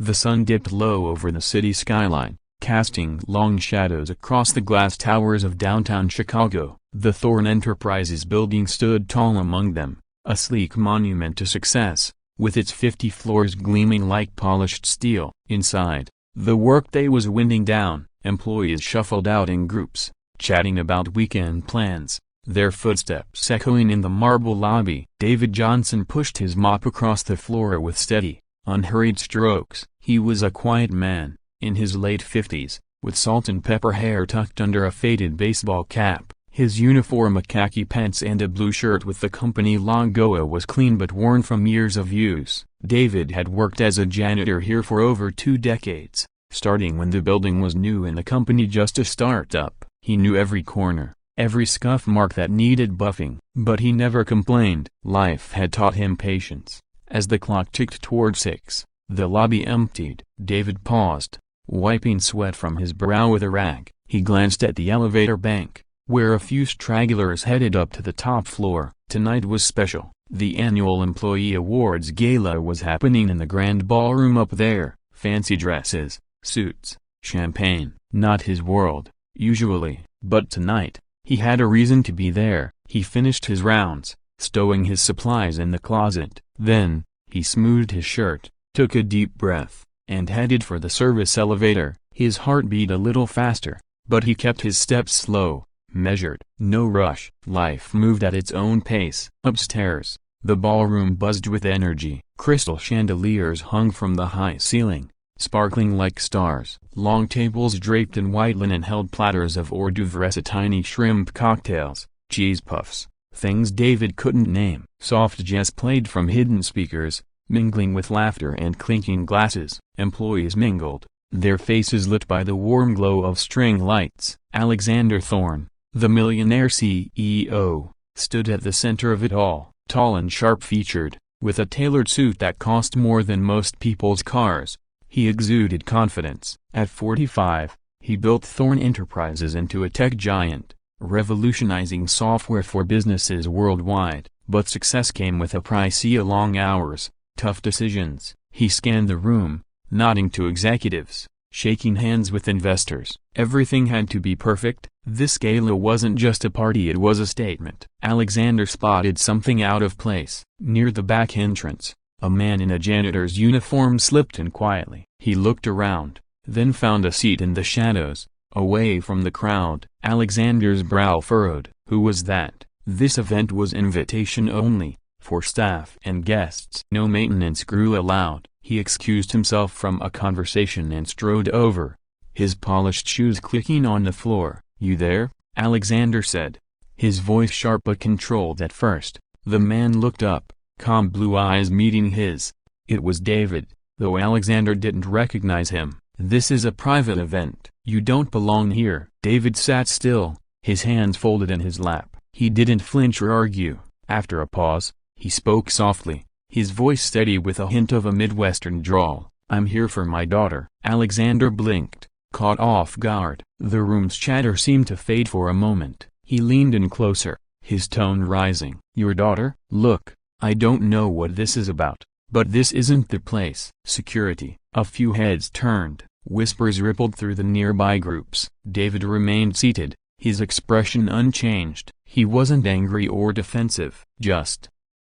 The sun dipped low over the city skyline, casting long shadows across the glass towers of downtown Chicago. The Thorne Enterprises building stood tall among them, a sleek monument to success, with its 50 floors gleaming like polished steel. Inside, the workday was winding down. Employees shuffled out in groups, chatting about weekend plans, their footsteps echoing in the marble lobby. David Johnson pushed his mop across the floor with steady, unhurried strokes. He was a quiet man, in his late 50s, with salt and pepper hair tucked under a faded baseball cap. His uniform, a khaki pants and a blue shirt with the company logo, was clean but worn from years of use. David had worked as a janitor here for over 2 decades, starting when the building was new and the company just a start-up. He knew every corner, every scuff mark that needed buffing. But he never complained. Life had taught him patience. As the clock ticked toward 6, the lobby emptied. David paused, wiping sweat from his brow with a rag. He glanced at the elevator bank, where a few stragglers headed up to the top floor. Tonight was special. The annual Employee Awards Gala was happening in the grand ballroom up there. Fancy dresses, suits, champagne. Not his world, usually, but tonight, he had a reason to be there. He finished his rounds, stowing his supplies in the closet. Then, he smoothed his shirt, took a deep breath, and headed for the service elevator. His heart beat a little faster, but he kept his steps slow, measured. No rush. Life moved at its own pace. Upstairs, the ballroom buzzed with energy. Crystal chandeliers hung from the high ceiling, sparkling like stars. Long tables draped in white linen held platters of hors d'oeuvres, tiny shrimp cocktails, cheese puffs, things David couldn't name. Soft jazz played from hidden speakers, mingling with laughter and clinking glasses. Employees mingled, their faces lit by the warm glow of string lights. Alexander Thorne, the Millionaire CEO, stood at the center of it all, tall and sharp-featured, with a tailored suit that cost more than most people's cars. He exuded confidence. At 45, he built Thorne Enterprises into a tech giant, revolutionizing software for businesses worldwide. But success came with a price: long hours, tough decisions. He scanned the room, nodding to executives, shaking hands with investors. Everything had to be perfect. This gala wasn't just a party, it was a statement. Alexander spotted something out of place. Near the back entrance, a man in a janitor's uniform slipped in quietly. He looked around, then found a seat in the shadows, away from the crowd. Alexander's brow furrowed. Who was that? This event was invitation only, for staff and guests. No maintenance crew allowed. He excused himself from a conversation and strode over, his polished shoes clicking on the floor. "You there?" Alexander said, his voice sharp but controlled at first. The man looked up, calm blue eyes meeting his. It was David, though Alexander didn't recognize him. "This is a private event. You don't belong here." David sat still, his hands folded in his lap. He didn't flinch or argue. After a pause, he spoke softly, his voice steady with a hint of a Midwestern drawl. "I'm here for my daughter." Alexander blinked, caught off guard. The room's chatter seemed to fade for a moment. He leaned in closer, his tone rising. "Your daughter? Look, I don't know what this is about, but this isn't the place." Security. A few heads turned, whispers rippled through the nearby groups. David remained seated, his expression unchanged. He wasn't angry or defensive, just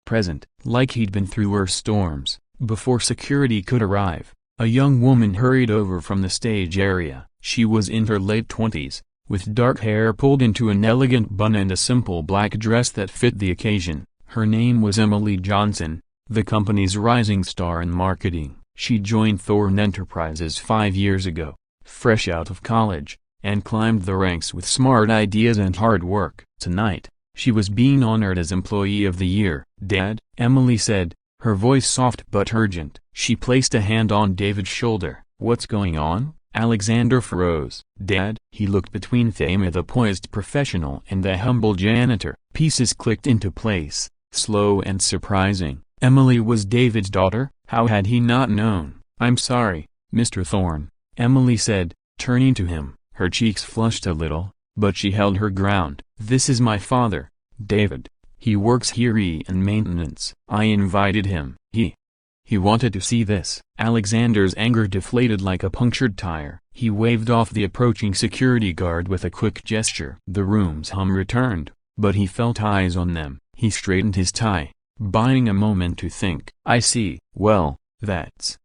present, like he'd been through worse storms. Before security could arrive, a young woman hurried over from the stage area. She was in her late 20s, with dark hair pulled into an elegant bun and a simple black dress that fit the occasion. Her name was Emily Johnson, the company's rising star in marketing. She joined Thorne Enterprises 5 years ago, fresh out of college, and climbed the ranks with smart ideas and hard work. Tonight, she was being honored as Employee of the Year. "Dad," Emily said, her voice soft but urgent. She placed a hand on David's shoulder. "What's going on?" Alexander froze. "Dad?" He looked between Thema, the poised professional, and the humble janitor. Pieces clicked into place, slow and surprising. Emily was David's daughter? How had he not known? "I'm sorry, Mr. Thorne," Emily said, turning to him. Her cheeks flushed a little, but she held her ground. "This is my father, David. He works here in maintenance. I invited him." "He? He wanted to see this. Alexander's anger deflated like a punctured tire. He waved off the approaching security guard with a quick gesture. The room's hum returned, but he felt eyes on them. He straightened his tie, buying a moment to think. I see. Well, that's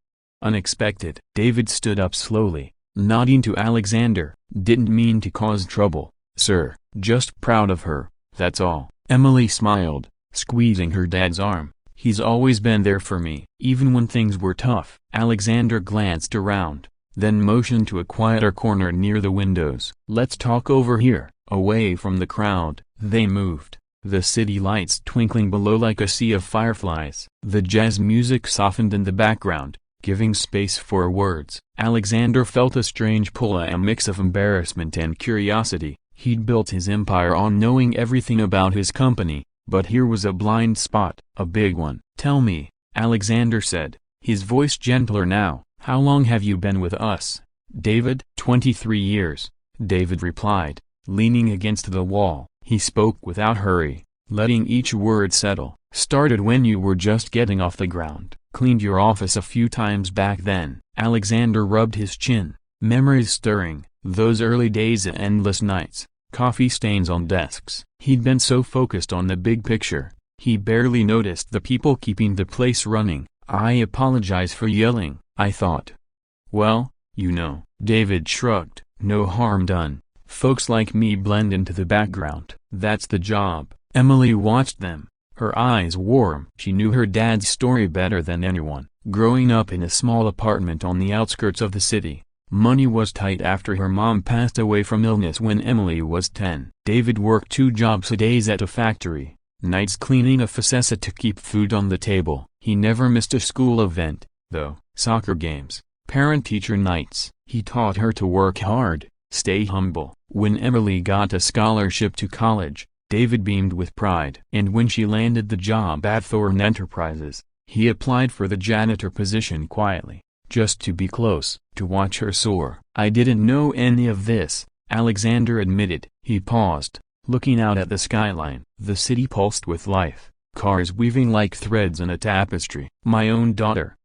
unexpected. David stood up slowly, nodding to Alexander. Didn't mean to cause trouble, sir. Just proud of her, that's all. Emily smiled, squeezing her dad's arm. He's always been there for me, even when things were tough. Alexander glanced around, then motioned to a quieter corner near the windows. Let's talk over here, away from the crowd. They moved, the city lights twinkling below like a sea of fireflies. The jazz music softened in the background, giving space for words. Alexander felt a strange pull, a mix of embarrassment and curiosity. He'd built his empire on knowing everything about his company, but here was a blind spot, a big one. Tell me, Alexander said, his voice gentler now, how long have you been with us, David? 23 years, David replied, leaning against the wall. He spoke without hurry, letting each word settle. Started when you were just getting off the ground. Cleaned your office a few times back then. Alexander rubbed his chin, memories stirring, those early days and endless nights, coffee stains on desks. He'd been so focused on the big picture, he barely noticed the people keeping the place running. I apologize for yelling, I thought. Well, you know, David shrugged, no harm done. Folks like me blend into the background. That's the job. Emily watched them, her eyes warm. She knew her dad's story better than anyone. Growing up in a small apartment on the outskirts of the city, money was tight after her mom passed away from illness when Emily was 10. David worked 2 jobs a day at a factory, nights cleaning a faceta to keep food on the table. He never missed a school event, though. Soccer games, parent-teacher nights. He taught her to work hard, stay humble. When Emily got a scholarship to college, David beamed with pride. And when she landed the job at Thorne Enterprises, he applied for the janitor position quietly, just to be close, to watch her soar. I didn't know any of this, Alexander admitted. He paused, looking out at the skyline. The city pulsed with life, cars weaving like threads in a tapestry. My own daughter.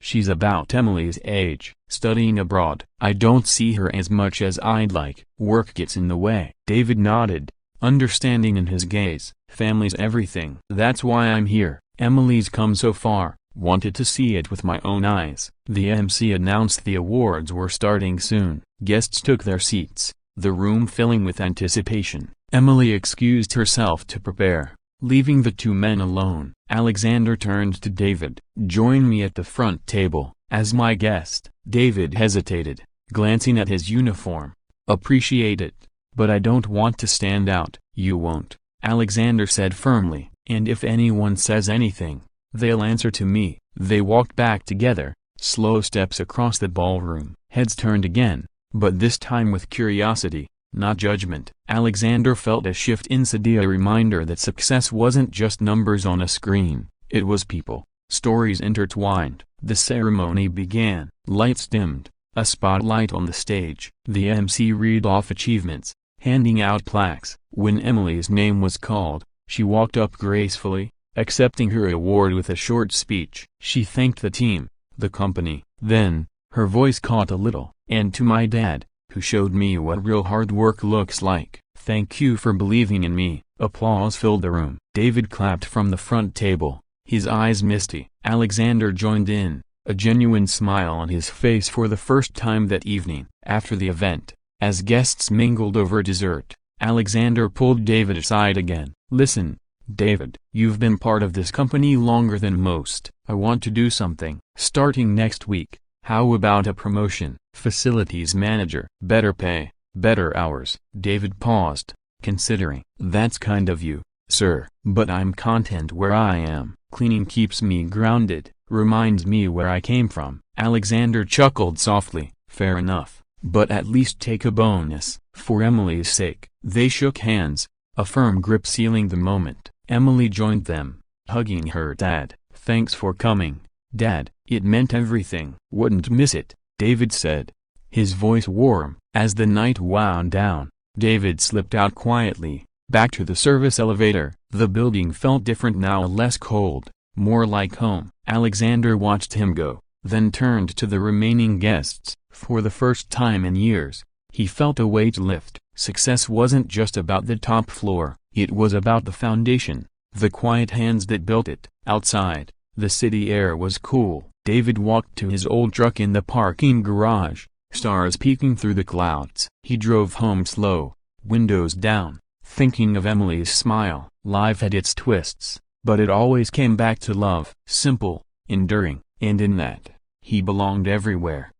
She's about Emily's age, studying abroad. I don't see her as much as I'd like. Work gets in the way. David nodded, understanding in his gaze. Family's everything. That's why I'm here. Emily's come so far, wanted to see it with my own eyes. The MC announced the awards were starting soon. Guests took their seats, the room filling with anticipation. Emily excused herself to prepare, leaving the 2 men alone. Alexander turned to David. Join me at the front table, as my guest. David hesitated, glancing at his uniform. Appreciate it, but I don't want to stand out. You won't, Alexander said firmly, and if anyone says anything, they'll answer to me. They walked back together, slow steps across the ballroom. Heads turned again, but this time with curiosity, not judgment. Alexander felt a shift inside, a reminder that success wasn't just numbers on a screen, it was people, stories intertwined. The ceremony began. Lights dimmed, a spotlight on the stage. The MC read off achievements, handing out plaques. When Emily's name was called, she walked up gracefully, accepting her award with a short speech. She thanked the team, the company. Then, her voice caught a little. And to my dad, who showed me what real hard work looks like. Thank you for believing in me. Applause filled the room. David clapped from the front table, his eyes misty. Alexander joined in, a genuine smile on his face for the first time that evening. After the event, as guests mingled over dessert, Alexander pulled David aside again. Listen, David, you've been part of this company longer than most. I want to do something. Starting next week, how about a promotion? Facilities manager. Better pay, better hours. David paused, considering. That's kind of you, sir, but I'm content where I am. Cleaning keeps me grounded, reminds me where I came from. Alexander chuckled softly. Fair enough, but at least take a bonus, for Emily's sake. They shook hands, a firm grip sealing the moment. Emily joined them, hugging her dad. Thanks for coming, Dad, it meant everything. Wouldn't miss it, David said, his voice warm. As the night wound down, David slipped out quietly, back to the service elevator. The building felt different now, less cold, more like home. Alexander watched him go, then turned to the remaining guests. For the first time in years, he felt a weight lift. Success wasn't just about the top floor, it was about the foundation, the quiet hands that built it. Outside, the city air was cool. David walked to his old truck in the parking garage, stars peeking through the clouds. He drove home slow, windows down, thinking of Emily's smile. Life had its twists, but it always came back to love. Simple, enduring, and in that, he belonged everywhere.